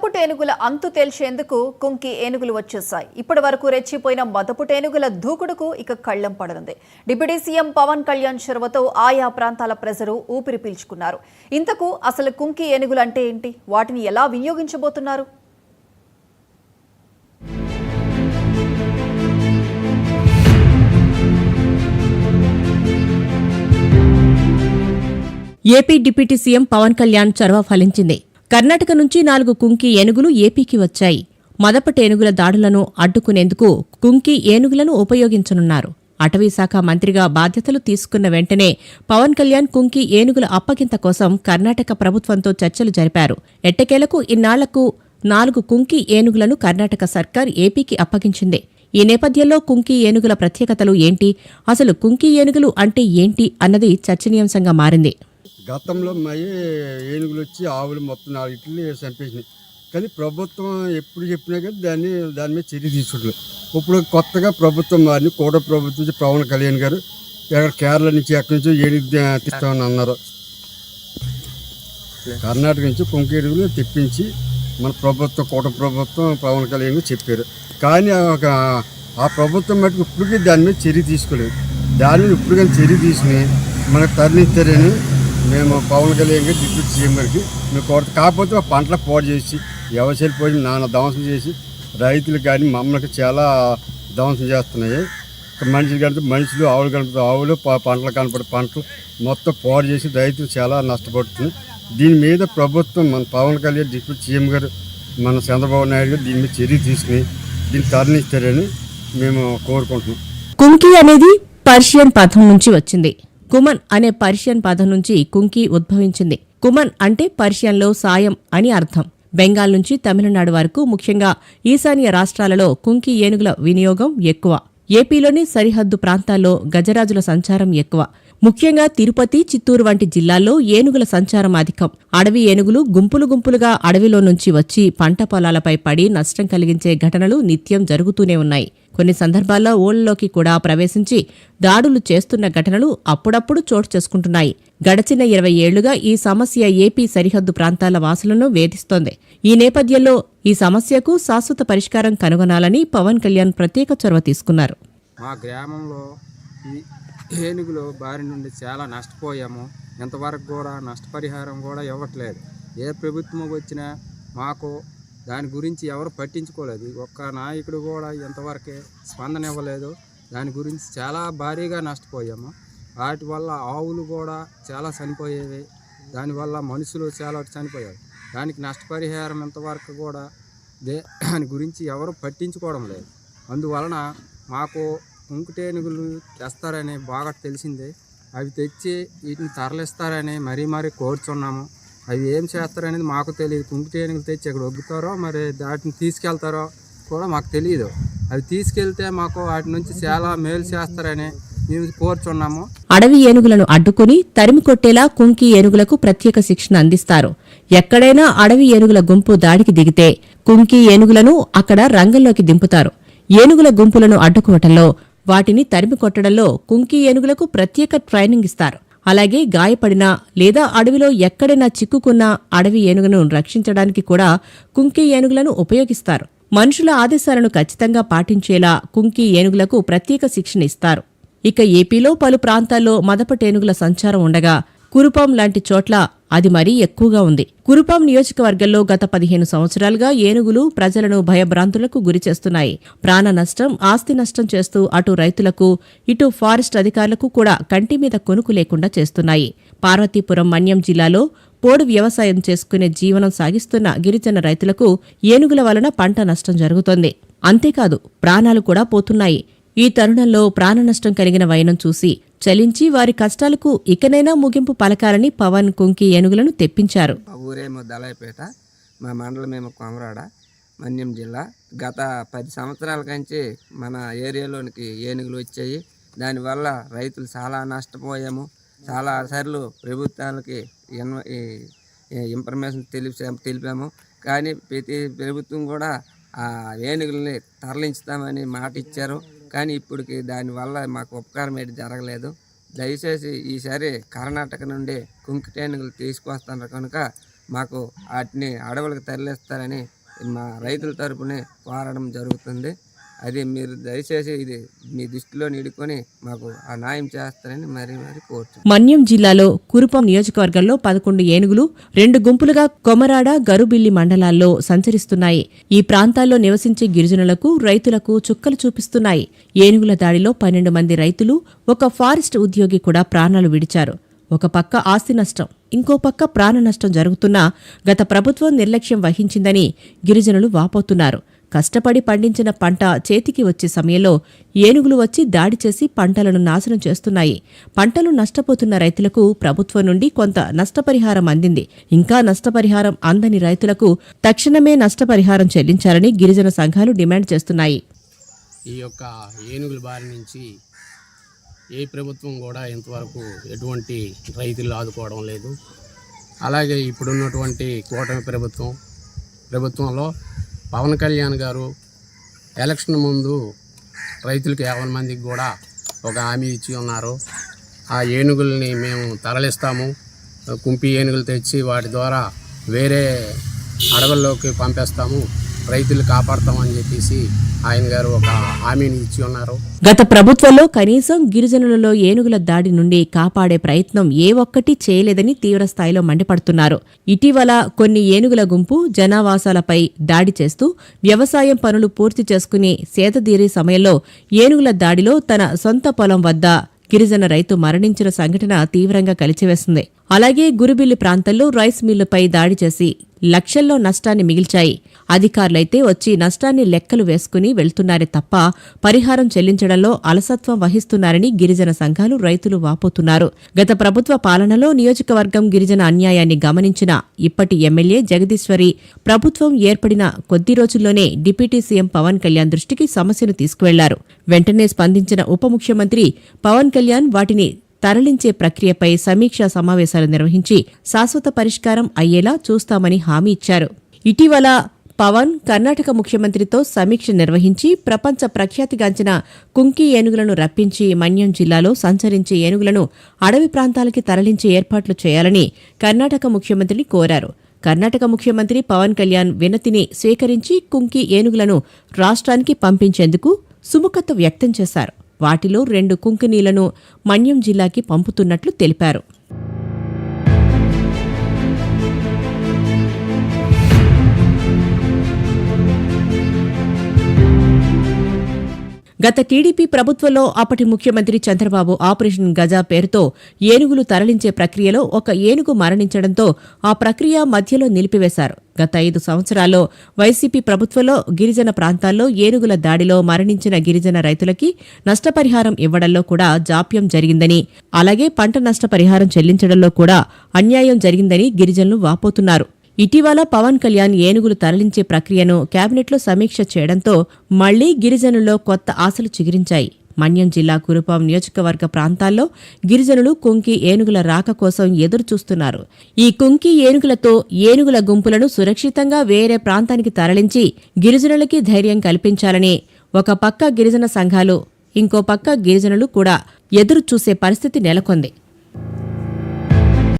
మదపుటేనుగుల అంతు తేల్చేందుకు కుంకి ఏనుగులు వచ్చేశాయి. ఇప్పటి వరకు రెచ్చిపోయిన మదపుటేనుగుల దూకుడుకు ఇక కళ్లెం పడనుంది. డిప్యూటీ సీఎం పవన్ కళ్యాణ్ చొరవతో ఆయా ప్రాంతాల ప్రజలు ఊపిరి పీల్చుకున్నారు. ఇంతకు అసలు కుంకి ఏనుగులు అంటే ఏంటి? వాటిని ఎలా వినియోగించబోతున్నారు? AP deputy CM Pawan Kalyan చొరవ ఫలించింది. కర్ణాటక నుంచి 4 కుంకి ఏనుగులు ఏపీకి వచ్చాయి. మదపటేనుగుల దాడులను అడ్డుకునేందుకు కుంకి ఏనుగులను ఉపయోగించనున్నారు. అటవీశాఖ మంత్రిగా బాధ్యతలు తీసుకున్న వెంటనే పవన్ కళ్యాణ్ కుంకి ఏనుగుల అప్పగింత కోసం కర్ణాటక ప్రభుత్వంతో చర్చలు జరిపారు. ఎట్టకేలకు ఇన్నాళ్లకు 4 కుంకి ఏనుగులను కర్ణాటక సర్కార్ ఏపీకి అప్పగించింది. ఈ నేపథ్యంలో కుంకి ఏనుగుల ప్రత్యేకతలు ఏంటి, అసలు కుంకి ఏనుగులు అంటే ఏంటి అన్నది చర్చనీయాంశంగా మారింది. గతంలో ఏనుగులు వచ్చి ఆవులు మొత్తం 4 ఇట్లు చంపేసినాయి. కానీ ప్రభుత్వం ఎప్పుడు చెప్పినా కానీ దాని మీద చర్య తీసుకుంటారు. ఇప్పుడు కొత్తగా ప్రభుత్వం మారిని కోట ప్రభుత్వం నుంచి పవన్ కళ్యాణ్ గారు కేరళ నుంచి ఎక్కడి నుంచో ఏనుగు తీస్తామని అన్నారు. కర్ణాటక నుంచి కుంకి ఏనుగులు తెప్పించి మన ప్రభుత్వం కోట ప్రభుత్వం పవన్ కళ్యాణ్ చెప్పారు. కానీ ఆ ప్రభుత్వం మటుకు ఇప్పటికీ దాని మీద చర్య తీసుకోలేదు. దాని మీద ఇప్పుడు కానీ చర్య తీసుకుని మనకు తరలిస్తారని మేము పవన్ కళ్యాణ్ గారు డిప్యూటీ సీఎం గారికి మేము కోరుతాం. కాకపోతే మా పంటల పాడు చేసి వ్యవసాయ పోయి నాన్న ధ్వంసం చేసి రైతులు కానీ మమ్మల్ని చాలా ధ్వంసం చేస్తున్నాయి. మనుషులు కనుక మనుషులు, ఆవులు కనుక ఆవులు, పంటలు కనపడే పంటలు మొత్తం పాడు చేసి రైతులు చాలా నష్టపడుతున్నాయి. దీని మీద ప్రభుత్వం మన పవన్ కళ్యాణ్ డిప్యూటీ సీఎం గారు మన చంద్రబాబు నాయుడు గారు దీని మీద చర్య తీసుకుని దీన్ని తరలిస్తారని మేము కోరుకుంటున్నాం. కుంకి అనేది పర్షియన్ పదం నుంచి వచ్చింది. కుమన్ అనే పర్షియన్ పదం నుంచి కుంకి ఉద్భవించింది. కుమన్ అంటే పర్షియన్లో సాయం అని అర్థం. బెంగాల్ నుంచి తమిళనాడు వరకు ముఖ్యంగా ఈశాన్య రాష్ట్రాలలో కుంకి ఏనుగుల వినియోగం ఎక్కువ. ఏపీలోని సరిహద్దు ప్రాంతాల్లో గజరాజుల సంచారం ఎక్కువ. ముఖ్యంగా తిరుపతి, చిత్తూరు వంటి జిల్లాల్లో ఏనుగుల సంచారం అధికం. అడవి ఏనుగులు గుంపులు గుంపులుగా అడవిలో నుంచి వచ్చి పంట పొలాలపై పడి నష్టం కలిగించే ఘటనలు నిత్యం జరుగుతూనే ఉన్నాయి. కొన్ని సందర్భాల్లో ఊళ్లలోకి కూడా ప్రవేశించి దాడులు చేస్తున్న ఘటనలు అప్పుడప్పుడు చోటు చేసుకుంటున్నాయి. గడచిన 20 ఏళ్లుగా ఈ సమస్య ఏపీ సరిహద్దు ప్రాంతాల వాసులను వేధిస్తోంది. ఈ నేపథ్యంలో ఈ సమస్యకు శాశ్వత పరిష్కారం కనుగొనాలని పవన్ కళ్యాణ్ ప్రత్యేక చొరవ తీసుకున్నారు. మా గ్రామంలో ఈ ఏనుగులు బారి నుండి చాలా నష్టపోయాము. ఇంతవరకు కూడా నష్టపరిహారం కూడా ఇవ్వట్లేదు. ఏ ప్రభుత్వం వచ్చినా మాకు దాని గురించి ఎవరు పట్టించుకోలేదు. ఒక్క నాయకుడు కూడా ఇంతవరకే స్పందన ఇవ్వలేదు. దాని గురించి చాలా భారీగా నష్టపోయాము. వాటి వల్ల ఆవులు కూడా చాలా చనిపోయేవి. దానివల్ల మనుషులు చాలా చనిపోయారు. దానికి నష్టపరిహారం ఇంతవరకు కూడా దాని గురించి ఎవరు పట్టించుకోవడం లేదు. అందువలన మాకు కుంకుటేనుగులు తెస్తారని బాగా తెలిసిందే. అవి తెచ్చి వీటిని తరలిస్తారని మరీ కోరుచున్నాము. అవి ఏం చేస్తారనేది మాకు తెలియదు. కుంకుటేనుగులు తెచ్చి ఇక్కడ ఒగ్గుతారో మరి వాటిని తీసుకెళ్తారో కూడా మాకు తెలియదు. అవి తీసుకెళ్తే మాకు వాటి నుంచి చాలా మేలు చేస్తారని మేము కోరుచున్నాము. అడవి ఏనుగులను అడ్డుకుని తరిమి కొట్టేలా కుంకి ఏనుగులకు ప్రత్యేక శిక్షణ అందిస్తారు. ఎక్కడైనా అడవి ఏనుగుల గుంపు దాడికి దిగితే కుంకి ఏనుగులను అక్కడ రంగంలోకి దింపుతారు. ఏనుగుల గుంపులను అడ్డుకోవటంలో, వాటిని తరిమి కొట్టడంలో కుంకి ఏనుగులకు ప్రత్యేక ట్రైనింగ్ ఇస్తారు. అలాగే గాయపడినా లేదా అడవిలో ఎక్కడైనా చిక్కుకున్న అడవి ఏనుగును రక్షించడానికి కూడా కుంకి ఏనుగులను ఉపయోగిస్తారు. మనుషుల ఆదేశాలను ఖచ్చితంగా పాటించేలా కుంకి ఏనుగులకు ప్రత్యేక శిక్షణ ఇస్తారు. ఇక ఏపీలో పలు ప్రాంతాల్లో మదపటేనుగుల సంచారం ఉండగా కురుపాం లాంటి చోట్ల అది మరీ ఎక్కువగా ఉంది. కురుపాం నియోజకవర్గంలో గత 15 సంవత్సరాలుగా ఏనుగులు ప్రజలను భయభ్రాంతులకు గురిచేస్తున్నాయి. ప్రాణ నష్టం, ఆస్తి నష్టం చేస్తూ అటు రైతులకు, ఇటు ఫారెస్ట్ అధికారులకు కూడా కంటి మీద కొనుకు లేకుండా చేస్తున్నాయి. పార్వతీపురం, మన్యం జిల్లాలో పోడు వ్యవసాయం చేసుకునే జీవనం సాగిస్తున్న గిరిజన రైతులకు ఏనుగుల వలన పంట నష్టం జరుగుతోంది. అంతేకాదు ప్రాణాలు కూడా పోతున్నాయి. ఈ తరుణంలో ప్రాణనష్టం కలిగిన వైనం చూసి చలించి వారి కష్టాలకు ఇకనైనా ముగింపు పలకాలని పవన్ కుంకి ఏనుగులను తెప్పించారు. ఊరేమో దళాయిపేట, మా మండలమేమో కొమరాడ, మన్యం జిల్లా. గత 10 సంవత్సరాల కంచి మన ఏరియాలోనికి ఏనుగులు వచ్చాయి. దానివల్ల రైతులు చాలా నష్టపోయాము. చాలా సార్లు ప్రభుత్వాలకి ఇన్ఫర్మేషన్ తెలిపాము. కానీ ప్రతి ప్రభుత్వం కూడా ఆ ఏనుగుల్ని తరలించుతామని మాట ఇచ్చారు. కానీ ఇప్పటికి దానివల్ల మాకు ఉపకారం ఏంటి జరగలేదు. దయచేసి ఈసారి కర్ణాటక నుండి కుంకుటేనుగులు తీసుకొస్తున్నారు కనుక మాకు వాటిని అడవులకు తరలిస్తారని మా రైతుల తరపునే కోరడం జరుగుతుంది. అది మీరు దయచేసి ఇది మీ దృష్టిలో నిడుకొని మాకు ఆ న్యాయం చేస్తారని మరీ కోరుతున్నాను. మన్యం జిల్లాలో కురుపాం నియోజకవర్గంలో 11 ఏనుగులు 2 గుంపులుగా కొమరాడ, గరుబిల్లి మండలాల్లో సంచరిస్తున్నాయి. ఈ ప్రాంతాల్లో నివసించే గిరిజనులకు, రైతులకు చుక్కలు చూపిస్తున్నాయి. ఏనుగుల దాడిలో 12 మంది రైతులు, ఒక ఫారెస్ట్ ఉద్యోగి కూడా ప్రాణాలు విడిచారు. ఒక పక్క ఆస్తి నష్టం, ఇంకో పక్క ప్రాణ నష్టం జరుగుతున్నా గత ప్రభుత్వం నిర్లక్ష్యం వహించిందని గిరిజనులు వాపోతున్నారు. కష్టపడి పండించిన పంట చేతికి వచ్చే సమయంలో ఏనుగులు వచ్చి దాడి చేసి పంటలను నాశనం చేస్తున్నాయి. పంటలు నష్టపోతున్న రైతులకు ప్రభుత్వం నుండి కొంత నష్టపరిహారం అందింది. ఇంకా నష్టపరిహారం అందని రైతులకు తక్షణమే నష్టపరిహారం చెల్లించాలని గిరిజన సంఘాలు డిమాండ్ చేస్తున్నాయి. ఈ యొక్క ఏనుగుల బారి నుంచి ఏ ప్రభుత్వం కూడా ఇంతవరకు ఎటువంటి రైతులు ఆదుకోవడం లేదు. అలాగే ఇప్పుడున్నటువంటి కూటమి ప్రభుత్వంలో పవన్ కళ్యాణ్ గారు ఎలక్షన్ ముందు రైతులకు 50 మందికి కూడా ఒక హామీ ఇచ్చి ఉన్నారు. ఆ ఏనుగుల్ని మేము తరలిస్తాము, కుంపి ఏనుగులు తెచ్చి వాటి ద్వారా వేరే అడవుల్లోకి పంపేస్తాము, రైతులు కాపాడతామని చెప్పేసి ఆయన గారు ఒక హామీని ఇచ్చి ఉన్నారు. గత ప్రభుత్వంలో కనీసం గిరిజనులలో ఏనుగుల దాడి నుండి కాపాడే ప్రయత్నం ఏ ఒక్కటి చేయలేదని తీవ్రస్థాయిలో మండిపడుతున్నారు. ఇటీవల కొన్ని ఏనుగుల గుంపు జనావాసాలపై దాడి చేస్తూ వ్యవసాయం పనులు పూర్తి చేసుకుని సేదతీరే సమయంలో ఏనుగుల దాడిలో తన సొంత పొలం వద్ద గిరిజన రైతు మరణించిన సంఘటన తీవ్రంగా కలిచివేసింది. అలాగే గురుబిల్లి ప్రాంతంలో రైస్ మిల్లుపై దాడి చేసి లక్షల్లో నష్టాన్ని మిగిల్చాయి. అధికారులైతే వచ్చి నష్టాన్ని లెక్కలు వేసుకుని వెళ్తున్నారే తప్ప పరిహారం చెల్లించడంలో అలసత్వం వహిస్తున్నారని గిరిజన సంఘాలు, రైతులు వాపోతున్నారు. గత ప్రభుత్వ పాలనలో నియోజకవర్గం గిరిజన అన్యాయాన్ని గమనించిన ఇప్పటి ఎమ్మెల్యే జగదీశ్వరి ప్రభుత్వం ఏర్పడిన కొద్ది రోజుల్లోనే డిప్యూటీ సీఎం పవన్ కళ్యాణ్ దృష్టికి సమస్యను తీసుకువెళ్లారు. వెంటనే స్పందించిన ఉప ముఖ్యమంత్రి పవన్ కళ్యాణ్ వాటిని తరలించే ప్రక్రియపై సమీక్షా సమావేశాలు నిర్వహించి శాశ్వత పరిష్కారం అయ్యేలా చూస్తామని హామీ ఇచ్చారు. ఇటీవల పవన్ కర్ణాటక ముఖ్యమంత్రితో సమీక్ష నిర్వహించి ప్రపంచ ప్రఖ్యాతిగాంచిన కుంకి ఏనుగులను రప్పించి మన్యం జిల్లాలో సంచరించే ఏనుగులను అడవి ప్రాంతాలకి తరలించే ఏర్పాట్లు చేయాలని కర్ణాటక ముఖ్యమంత్రిని కోరారు. కర్ణాటక ముఖ్యమంత్రి పవన్ కళ్యాణ్ వినతిని స్వీకరించి కుంకి ఏనుగులను రాష్ట్రానికి పంపించేందుకు సుముఖత వ్యక్తం చేశారు. వాటిలో 2 కుంకినీలను మన్యం జిల్లాకి పంపుతున్నట్లు తెలిపారు. గత టీడీపీ ప్రభుత్వంలో అప్పటి ముఖ్యమంత్రి చంద్రబాబు ఆపరేషన్ గజా పేరుతో ఏనుగులు తరలించే ప్రక్రియలో ఒక ఏనుగు మరణించడంతో ఆ ప్రక్రియ మధ్యలో నిలిపివేశారు. గత 5 సంవత్సరాల్లో వైసీపీ ప్రభుత్వంలో గిరిజన ప్రాంతాల్లో ఏనుగుల దాడిలో మరణించిన గిరిజన రైతులకి నష్టపరిహారం ఇవ్వడంలో కూడా జాప్యం జరిగిందని, అలాగే పంట నష్టపరిహారం చెల్లించడంలో కూడా అన్యాయం జరిగిందని గిరిజనులు వాపోతున్నారు. ఇటీవల పవన్ కళ్యాణ్ ఏనుగులు తరలించే ప్రక్రియను కేబినెట్లో సమీక్ష చేయడంతో మళ్లీ గిరిజనుల్లో కొత్త ఆశలు చిగురించాయి. మన్యం జిల్లా కురుపాం నియోజకవర్గ ప్రాంతాల్లో గిరిజనులు కుంకి ఏనుగుల రాక కోసం ఎదురుచూస్తున్నారు. ఈ కుంకి ఏనుగులతో ఏనుగుల గుంపులను సురక్షితంగా వేరే ప్రాంతానికి తరలించి గిరిజనులకి ధైర్యం కల్పించాలని ఒక పక్క గిరిజన సంఘాలు, ఇంకో పక్క గిరిజనులు కూడా ఎదురుచూసే పరిస్థితి నెలకొంది.